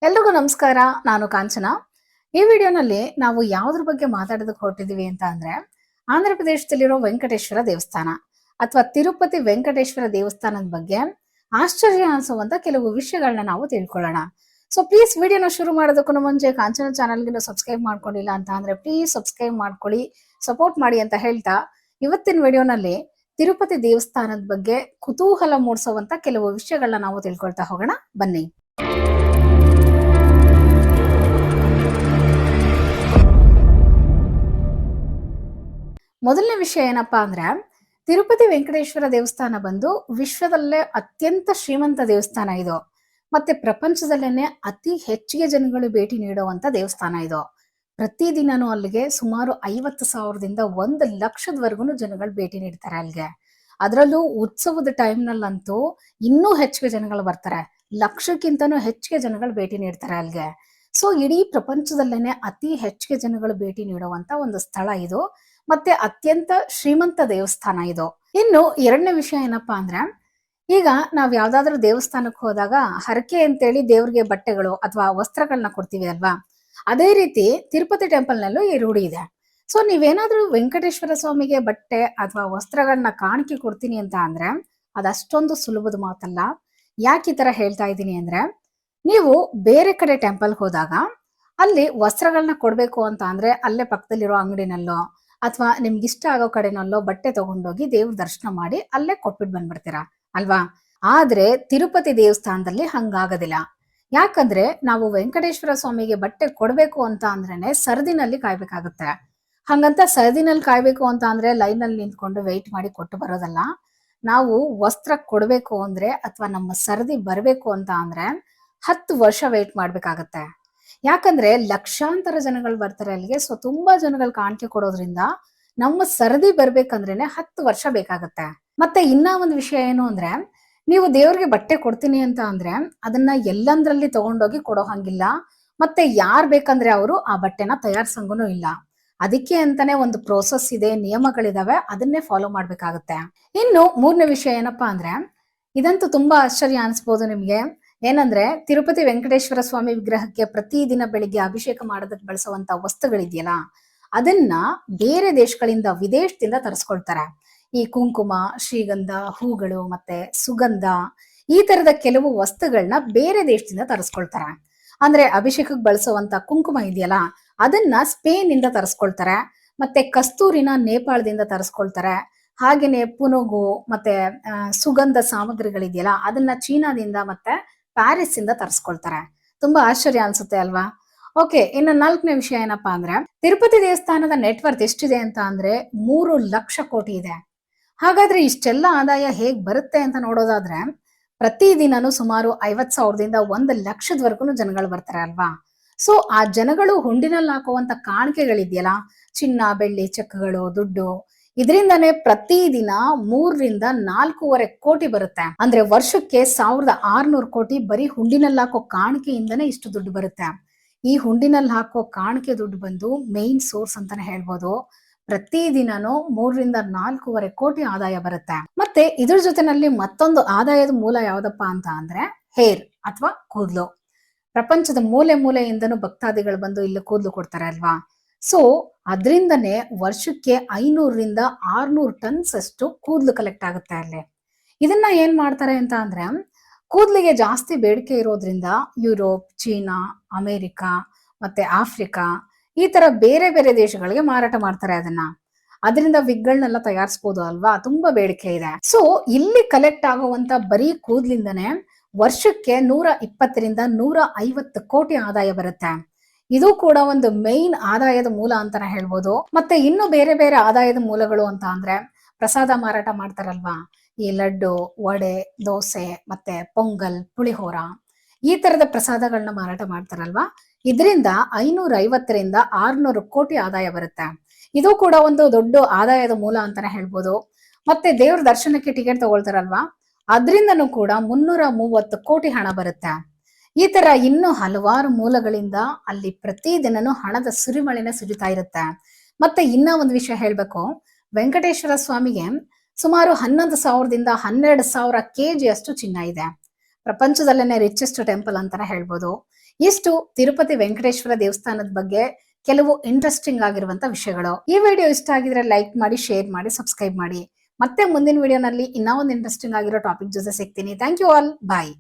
ಎಲ್ರಿಗೂ ನಮಸ್ಕಾರ. ನಾನು ಕಾಂಚನ. ಈ ವಿಡಿಯೋನಲ್ಲಿ ನಾವು ಯಾವುದ್ರ ಬಗ್ಗೆ ಮಾತಾಡೋದಕ್ಕೆ ಹೊರಟಿದೀವಿ ಅಂತ ಅಂದ್ರೆ ಆಂಧ್ರ ಪ್ರದೇಶದಲ್ಲಿರೋ ವೆಂಕಟೇಶ್ವರ ದೇವಸ್ಥಾನ ಅಥವಾ ತಿರುಪತಿ ವೆಂಕಟೇಶ್ವರ ದೇವಸ್ಥಾನದ ಬಗ್ಗೆ ಆಶ್ಚರ್ಯ ಅನಿಸುವಂತ ಕೆಲವು ವಿಷಯಗಳನ್ನ ನಾವು ತಿಳ್ಕೊಳ್ಳೋಣ. ಸೊ ಪ್ಲೀಸ್ ವಿಡಿಯೋನ ಶುರು ಮಾಡೋದಕ್ಕೂ ಮುಂಚೆ ಕಾಂಚನ ಚಾನಲ್ಗೆ ಸಬ್ಸ್ಕ್ರೈಬ್ ಮಾಡ್ಕೊಂಡಿಲ್ಲ ಅಂತ ಅಂದ್ರೆ ಪ್ಲೀಸ್ ಸಬ್ಸ್ಕ್ರೈಬ್ ಮಾಡ್ಕೊಳ್ಳಿ, ಸಪೋರ್ಟ್ ಮಾಡಿ ಅಂತ ಹೇಳ್ತಾ ಇವತ್ತಿನ ವಿಡಿಯೋನಲ್ಲಿ ತಿರುಪತಿ ದೇವಸ್ಥಾನದ ಬಗ್ಗೆ ಕುತೂಹಲ ಮೂಡಿಸುವಂತ ಕೆಲವು ವಿಷಯಗಳನ್ನ ನಾವು ತಿಳ್ಕೊಳ್ತಾ ಹೋಗೋಣ. ಬನ್ನಿ. ಮೊದಲನೇ ವಿಷಯ ಏನಪ್ಪಾ ಅಂದ್ರೆ ತಿರುಪತಿ ವೆಂಕಟೇಶ್ವರ ದೇವಸ್ಥಾನ ಬಂದು ವಿಶ್ವದಲ್ಲೇ ಅತ್ಯಂತ ಶ್ರೀಮಂತ ದೇವಸ್ಥಾನ ಇದು. ಮತ್ತೆ ಪ್ರಪಂಚದಲ್ಲೇನೆ ಅತಿ ಹೆಚ್ಚಿಗೆ ಜನಗಳು ಭೇಟಿ ನೀಡುವಂತ ದೇವಸ್ಥಾನ ಇದು. ಪ್ರತಿದಿನನೂ ಅಲ್ಲಿಗೆ ಸುಮಾರು 50,000ದಿಂದ 1,00,000ದವರೆಗೂ ಜನಗಳು ಭೇಟಿ ನೀಡ್ತಾರೆ ಅಲ್ಲಿಗೆ. ಅದರಲ್ಲೂ ಉತ್ಸವದ ಟೈಮ್ನಲ್ಲಂತೂ ಇನ್ನೂ ಹೆಚ್ಚಿಗೆ ಜನಗಳು ಬರ್ತಾರೆ. ಲಕ್ಷಕ್ಕಿಂತನೂ ಹೆಚ್ಚಿಗೆ ಜನಗಳು ಭೇಟಿ ನೀಡ್ತಾರೆ ಅಲ್ಲಿಗೆ. ಸೊ ಇಡೀ ಪ್ರಪಂಚದಲ್ಲೇನೆ ಅತಿ ಹೆಚ್ಚಿಗೆ ಜನಗಳು ಭೇಟಿ ನೀಡುವಂತ ಒಂದು ಸ್ಥಳ ಇದು. ಮತ್ತೆ ಅತ್ಯಂತ ಶ್ರೀಮಂತ ದೇವಸ್ಥಾನ ಇದು. ಇನ್ನು ಎರಡನೇ ವಿಷಯ ಏನಪ್ಪಾ ಅಂದ್ರೆ ಈಗ ನಾವ್ ಯಾವ್ದಾದ್ರು ದೇವಸ್ಥಾನಕ್ಕೆ ಹೋದಾಗ ಹರಕೆ ಅಂತೇಳಿ ದೇವ್ರಿಗೆ ಬಟ್ಟೆಗಳು ಅಥವಾ ವಸ್ತ್ರಗಳನ್ನ ಕೊಡ್ತೀವಿ ಅಲ್ವಾ, ಅದೇ ರೀತಿ ತಿರುಪತಿ ಟೆಂಪಲ್ ನಲ್ಲೂ ಈ ರೂಢಿ ಇದೆ. ಸೊ ನೀವೇನಾದ್ರೂ ವೆಂಕಟೇಶ್ವರ ಸ್ವಾಮಿಗೆ ಬಟ್ಟೆ ಅಥವಾ ವಸ್ತ್ರಗಳನ್ನ ಕಾಣಿಕೆ ಕೊಡ್ತೀನಿ ಅಂತ ಅಂದ್ರೆ ಅದಷ್ಟೊಂದು ಸುಲಭದ ಮಾತಲ್ಲ. ಯಾಕೆ ಈ ತರ ಹೇಳ್ತಾ ಇದ್ದೀನಿ ಅಂದ್ರೆ ನೀವು ಬೇರೆ ಕಡೆ ಟೆಂಪಲ್ ಹೋದಾಗ ಅಲ್ಲಿ ವಸ್ತ್ರಗಳನ್ನ ಕೊಡ್ಬೇಕು ಅಂತ ಅಂದ್ರೆ ಅಲ್ಲೇ ಪಕ್ಕದಲ್ಲಿರೋ ಅಂಗಡಿನಲ್ಲೋ ಅಥವಾ ನಿಮ್ಗೆ ಇಷ್ಟ ಆಗೋ ಕಡೆನಲ್ಲೋ ಬಟ್ಟೆ ತಗೊಂಡೋಗಿ ದೇವ್ರ ದರ್ಶನ ಮಾಡಿ ಅಲ್ಲೇ ಕೊಟ್ಬಿಟ್ಟು ಬಂದ್ಬಿಡ್ತೀರಾ ಅಲ್ವಾ. ಆದ್ರೆ ತಿರುಪತಿ ದೇವಸ್ಥಾನದಲ್ಲಿ ಹಂಗಾಗೋದಿಲ್ಲ. ಯಾಕಂದ್ರೆ ನಾವು ವೆಂಕಟೇಶ್ವರ ಸ್ವಾಮಿಗೆ ಬಟ್ಟೆ ಕೊಡ್ಬೇಕು ಅಂತ ಅಂದ್ರೇನೆ ಸರದಿನಲ್ಲಿ ಕಾಯ್ಬೇಕಾಗುತ್ತೆ. ಹಂಗಂತ ಸರದಿನಲ್ಲಿ ಕಾಯ್ಬೇಕು ಅಂತ ಅಂದ್ರೆ ಲೈನ್ ಅಲ್ಲಿ ನಿಂತ್ಕೊಂಡು ವೆಯ್ಟ್ ಮಾಡಿ ಕೊಟ್ಟು ಬರೋದಲ್ಲ. ನಾವು ವಸ್ತ್ರ ಕೊಡ್ಬೇಕು ಅಂದ್ರೆ ಅಥವಾ ನಮ್ಮ ಸರದಿ ಬರ್ಬೇಕು ಅಂತ ಅಂದ್ರೆ 10 ವರ್ಷ ವೆಯ್ಟ್ ಮಾಡ್ಬೇಕಾಗತ್ತೆ. ಯಾಕಂದ್ರೆ ಲಕ್ಷಾಂತರ ಜನಗಳು ಬರ್ತಾರೆ ಅಲ್ಲಿಗೆ. ಸೊ ತುಂಬಾ ಜನಗಳು ಕಾಣಿಕೆ ಕೊಡೋದ್ರಿಂದ ನಮ್ಮ ಸರದಿ ಬರ್ಬೇಕಂದ್ರೇನೆ 10 ವರ್ಷ ಬೇಕಾಗತ್ತೆ. ಮತ್ತೆ ಇನ್ನ ಒಂದು ವಿಷಯ ಏನು ಅಂದ್ರೆ ನೀವು ದೇವ್ರಿಗೆ ಬಟ್ಟೆ ಕೊಡ್ತೀನಿ ಅಂತ ಅಂದ್ರೆ ಅದನ್ನ ಎಲ್ಲಂದ್ರಲ್ಲಿ ತಗೊಂಡೋಗಿ ಕೊಡೋ ಹಂಗಿಲ್ಲ. ಮತ್ತೆ ಯಾರ್ ಬೇಕಂದ್ರೆ ಅವರು ಆ ಬಟ್ಟೆನ ತಯಾರ್ಸಂಗೂ ಇಲ್ಲ. ಅದಕ್ಕೆ ಅಂತಾನೆ ಒಂದು ಪ್ರೋಸೆಸ್ ಇದೆ, ನಿಯಮಗಳಿದಾವೆ, ಅದನ್ನೇ ಫಾಲೋ ಮಾಡ್ಬೇಕಾಗತ್ತೆ. ಇನ್ನು ಮೂರನೇ ವಿಷಯ ಏನಪ್ಪಾ ಅಂದ್ರೆ ಇದಂತೂ ತುಂಬಾ ಆಶ್ಚರ್ಯ ಅನ್ಸ್ಬೋದು ನಿಮ್ಗೆ. ಏನಂದ್ರೆ ತಿರುಪತಿ ವೆಂಕಟೇಶ್ವರ ಸ್ವಾಮಿ ವಿಗ್ರಹಕ್ಕೆ ಪ್ರತಿದಿನ ಬೆಳಿಗ್ಗೆ ಅಭಿಷೇಕ ಮಾಡೋದಕ್ಕೆ ಬಳಸುವಂತ ವಸ್ತುಗಳಿದೆಯಲ್ಲ ಅದನ್ನ ಬೇರೆ ದೇಶಗಳಿಂದ ವಿದೇಶದಿಂದ ತರಿಸ್ಕೊಳ್ತಾರೆ. ಈ ಕುಂಕುಮ, ಶ್ರೀಗಂಧ, ಹೂಗಳು ಮತ್ತೆ ಸುಗಂಧ ಈ ತರದ ಕೆಲವು ವಸ್ತುಗಳನ್ನ ಬೇರೆ ದೇಶದಿಂದ ತರಿಸ್ಕೊಳ್ತಾರೆ. ಅಂದ್ರೆ ಅಭಿಷೇಕಕ್ಕೆ ಬಳಸುವಂತ ಕುಂಕುಮ ಇದೆಯಲ್ಲ ಅದನ್ನ ಸ್ಪೇನ್ ಇಂದ ತರಿಸ್ಕೊಳ್ತಾರೆ. ಮತ್ತೆ ಕಸ್ತೂರಿನ ನೇಪಾಳದಿಂದ ತರಿಸ್ಕೊಳ್ತಾರೆ. ಹಾಗೇನೆ ಪುನುಗು ಮತ್ತೆ ಸುಗಂಧ ಸಾಮಗ್ರಿಗಳಿದೆಯಲ್ಲ ಅದನ್ನ ಚೀನಾದಿಂದ ಮತ್ತೆ ಪ್ಯಾರಿಸ್ ಇಂದ ತರಿಸ್ಕೊಳ್ತಾರೆ. ತುಂಬಾ ಆಶ್ಚರ್ಯ ಅನ್ಸುತ್ತೆ ಅಲ್ವಾ. ಓಕೆ, ಇನ್ನು 4ನೇ ವಿಷಯ ಏನಪ್ಪಾ ಅಂದ್ರೆ ತಿರುಪತಿ ದೇವಸ್ಥಾನದ ನೆಟ್ವರ್ತ್ ಎಷ್ಟಿದೆ ಅಂತ ಅಂದ್ರೆ 3,00,000 ಕೋಟಿ ಇದೆ. ಹಾಗಾದ್ರೆ ಇಷ್ಟೆಲ್ಲ ಆದಾಯ ಹೇಗ್ ಬರುತ್ತೆ ಅಂತ ನೋಡೋದಾದ್ರೆ ಪ್ರತಿದಿನನೂ ಸುಮಾರು 50,000ದಿಂದ 1,00,000ದವರೆಗೂ ಜನಗಳು ಬರ್ತಾರೆ ಅಲ್ವಾ. ಸೊ ಆ ಜನಗಳು ಹುಂಡಿನಲ್ಲಿ ಹಾಕುವಂತ ಕಾಣಿಕೆಗಳಿದೆಯಲ್ಲ, ಚಿನ್ನ, ಬೆಳ್ಳಿ, ಚೆಕ್ಗಳು, ದುಡ್ಡು, ಇದರಿಂದಾನೇ ಪ್ರತಿದಿನ 3 ರಿಂದ 4.25 ಕೋಟಿ ಬರುತ್ತೆ. ಅಂದ್ರೆ ವರ್ಷಕ್ಕೆ 1,600 ಕೋಟಿ ಬರೀ ಹುಂಡಿನಲ್ಲಿ ಹಾಕೋ ಕಾಣಿಕೆಯಿಂದನೇ ಇಷ್ಟು ದುಡ್ಡು ಬರುತ್ತೆ. ಈ ಹುಂಡಿನಲ್ಲಿ ಹಾಕೋ ಕಾಣಿಕೆ ದುಡ್ಡು ಬಂದು ಮೇನ್ ಸೋರ್ಸ್ ಅಂತಾನೆ ಹೇಳ್ಬೋದು. ಪ್ರತಿದಿನನೂ 3 ರಿಂದ 4.25 ಕೋಟಿ ಆದಾಯ ಬರುತ್ತೆ. ಮತ್ತೆ ಇದ್ರ ಜೊತೆನಲ್ಲಿ ಮತ್ತೊಂದು ಆದಾಯದ ಮೂಲ ಯಾವ್ದಪ್ಪ ಅಂತ ಅಂದ್ರೆ ಹೇರ್ ಅಥವಾ ಕೂದಲು. ಪ್ರಪಂಚದ ಮೂಲೆ ಮೂಲೆಯಿಂದನೂ ಭಕ್ತಾದಿಗಳು ಬಂದು ಇಲ್ಲಿ ಕೂದಲು ಕೊಡ್ತಾರೆ ಅಲ್ವಾ. ಸೊ ಅದರಿಂದನೇ ವರ್ಷಕ್ಕೆ 500 ರಿಂದ 600 ಟನ್ಸ್ ಅಷ್ಟು ಕೂದಲು ಕಲೆಕ್ಟ್ ಆಗುತ್ತೆ ಅಲ್ಲಿ. ಇದನ್ನ ಏನ್ ಮಾಡ್ತಾರೆ ಅಂತ ಅಂದ್ರೆ ಕೂದಲಿಗೆ ಜಾಸ್ತಿ ಬೇಡಿಕೆ ಇರೋದ್ರಿಂದ ಯುರೋಪ್, ಚೀನಾ, ಅಮೆರಿಕಾ ಮತ್ತೆ ಆಫ್ರಿಕಾ ಈ ತರ ಬೇರೆ ಬೇರೆ ದೇಶಗಳಿಗೆ ಮಾರಾಟ ಮಾಡ್ತಾರೆ ಅದನ್ನ. ಅದರಿಂದ ವಿಗ್ಗಳನ್ನೆಲ್ಲ ತಯಾರಿಸಬಹುದು ಅಲ್ವಾ, ತುಂಬಾ ಬೇಡಿಕೆ ಇದೆ. ಸೊ ಇಲ್ಲಿ ಕಲೆಕ್ಟ್ ಆಗುವಂತ ಬರೀ ಕೂದ್ಲಿಂದನೇ ವರ್ಷಕ್ಕೆ 120 ರಿಂದ 150 ಕೋಟಿ ಆದಾಯ ಬರುತ್ತೆ. ಇದು ಕೂಡ ಒಂದು ಮೈನ್ ಆದಾಯದ ಮೂಲ ಅಂತಾನೆ ಹೇಳ್ಬೋದು. ಮತ್ತೆ ಇನ್ನು ಬೇರೆ ಬೇರೆ ಆದಾಯದ ಮೂಲಗಳು ಅಂತ ಅಂದ್ರೆ ಪ್ರಸಾದ ಮಾರಾಟ ಮಾಡ್ತಾರಲ್ವಾ, ಈ ಲಡ್ಡು, ವಡೆ, ದೋಸೆ ಮತ್ತೆ ಪೊಂಗಲ್, ಪುಳಿಹೋರ ಈ ತರದ ಪ್ರಸಾದಗಳನ್ನ ಮಾರಾಟ ಮಾಡ್ತಾರಲ್ವಾ, ಇದರಿಂದ 550 ರಿಂದ 600 ಕೋಟಿ ಆದಾಯ ಬರುತ್ತೆ. ಇದು ಕೂಡ ಒಂದು ದೊಡ್ಡ ಆದಾಯದ ಮೂಲ ಅಂತಾನೆ ಹೇಳ್ಬೋದು. ಮತ್ತೆ ದೇವ್ರ ದರ್ಶನಕ್ಕೆ ಟಿಕೆಟ್ ತಗೊಳ್ತಾರಲ್ವಾ, ಅದ್ರಿಂದನೂ ಕೂಡ 330 ಕೋಟಿ ಹಣ ಬರುತ್ತೆ. ಈ ತರ ಇನ್ನು ಹಲವಾರು ಮೂಲಗಳಿಂದ ಅಲ್ಲಿ ಪ್ರತಿದಿನನೂ ಹಣದ ಸುರಿಮಳೆನೆ ಸುರಿತಾ ಇರುತ್ತೆ. ಮತ್ತೆ ಇನ್ನ ಒಂದು ವಿಷಯ ಹೇಳ್ಬೇಕು, ವೆಂಕಟೇಶ್ವರ ಸ್ವಾಮಿಗೆ ಸುಮಾರು 11,000 ದಿಂದ 12,000 kg ಅಷ್ಟು ಚಿನ್ನ ಇದೆ. ಪ್ರಪಂಚದಲ್ಲೇನೆ ರಿಚೆಸ್ಟ್ ಟೆಂಪಲ್ ಅಂತಾನೆ ಹೇಳ್ಬೋದು. ಇಷ್ಟು ತಿರುಪತಿ ವೆಂಕಟೇಶ್ವರ ದೇವಸ್ಥಾನದ ಬಗ್ಗೆ ಕೆಲವು ಇಂಟ್ರೆಸ್ಟಿಂಗ್ ಆಗಿರುವಂತ ವಿಷಯಗಳು. ಈ ವಿಡಿಯೋ ಇಷ್ಟ ಆಗಿದ್ರೆ ಲೈಕ್ ಮಾಡಿ, ಶೇರ್ ಮಾಡಿ, ಸಬ್ಸ್ಕ್ರೈಬ್ ಮಾಡಿ. ಮತ್ತೆ ಮುಂದಿನ ವಿಡಿಯೋನಲ್ಲಿ ಇನ್ನೂ ಒಂದು ಇಂಟ್ರೆಸ್ಟಿಂಗ್ ಆಗಿರೋ ಟಾಪಿಕ್ ಜೊತೆ ಸಿಗ್ತೀನಿ. Thank you all. ಬಾಯ್.